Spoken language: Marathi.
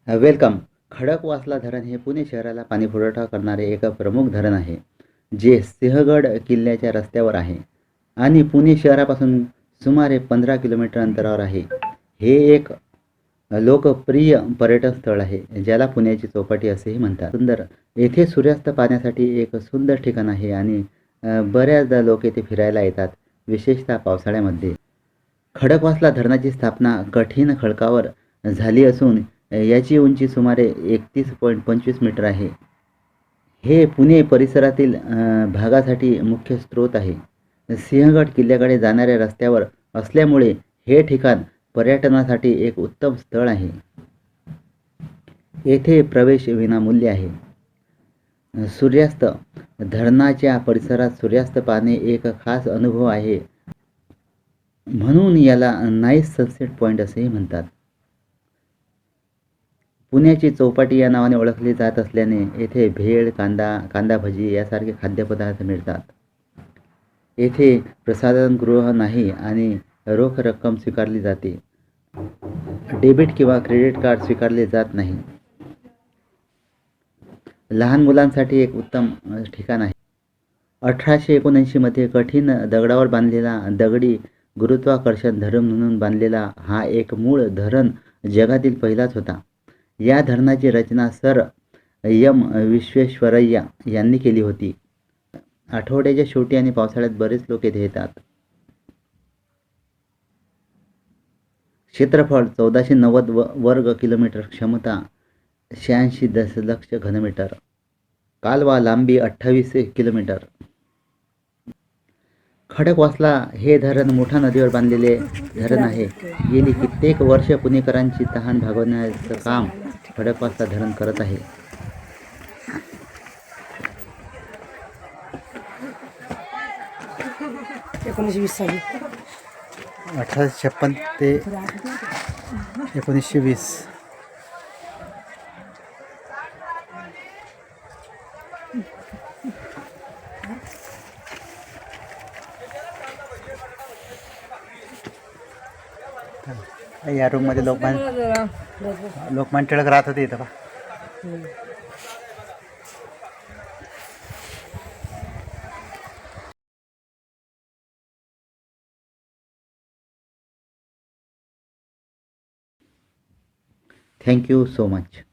वेलकम. खडकवासला धरण हे पुणे शहराला पाणीपुरवठा करणारे एक प्रमुख धरण आहे, जे सिंहगड किल्ल्याच्या रस्त्यावर आहे आणि पुणे शहरापासून सुमारे 15 किलोमीटर अंतरावर आहे. हे एक लोकप्रिय पर्यटन स्थळ आहे, ज्याला पुण्याची चौपाटी असेही म्हणतात. सुंदर येथे सूर्यास्त पाहण्यासाठी एक सुंदर ठिकाण आहे आणि बऱ्याचदा लोक येथे फिरायला येतात, विशेषतः पावसाळ्यामध्ये. खडकवासला धरणाची स्थापना कठीण खडकावर झाली असून याची उंची सुमारे 31.25 मीटर आहे. हे पुणे परिसरातील भागासाठी मुख्य स्रोत आहे. सिंहगड किल्ल्याकडे जाणाऱ्या रस्त्यावर असल्यामुळे हे ठिकाण पर्यटनासाठी एक उत्तम स्थळ आहे. येथे प्रवेश विनामूल्य आहे. सूर्यास्त धरणाच्या परिसरात सूर्यास्त पाहणे एक खास अनुभव आहे, म्हणून याला नाईस सनसेट पॉइंट असेही म्हणतात. पुण्याची चौपाटी या नावाने ओळखली जात असल्याने येथे भेळ, कांदा भजी यासारखे खाद्यपदार्थ मिळतात. येथे प्रसाधनगृह नाही आणि रोख रक्कम स्वीकारली जाते. डेबिट किंवा क्रेडिट कार्ड स्वीकारले जात नाही. लहान मुलांसाठी एक उत्तम ठिकाण आहे. 1879 मध्ये कठीण दगडावर बांधलेला दगडी गुरुत्वाकर्षण धरण म्हणून बांधलेला हा एक मूळ धरण जगातील पहिलाच होता. या धरणाची रचना सर एम विश्वेश्वरय्या यांनी केली होती. आठवड्याच्या शेवटी आणि पावसाळ्यात बरेच लोक येथे येतात. क्षेत्रफळ 1490 वर्ग किलोमीटर, क्षमता 86 दशलक्ष घनमीटर, कालवा लांबी 28 किलोमीटर. खडकवासला हे धरण मुठा नदीवर बांधलेले धरण आहे. गेली कित्येक वर्ष पुणेकरांची तहान भागवण्याचं काम खडकवासला धरण करत आहे. साली 1856 ते 1920. या रूममध्ये लोकमान्य टिळक राहत होते इथं. Thank you so much.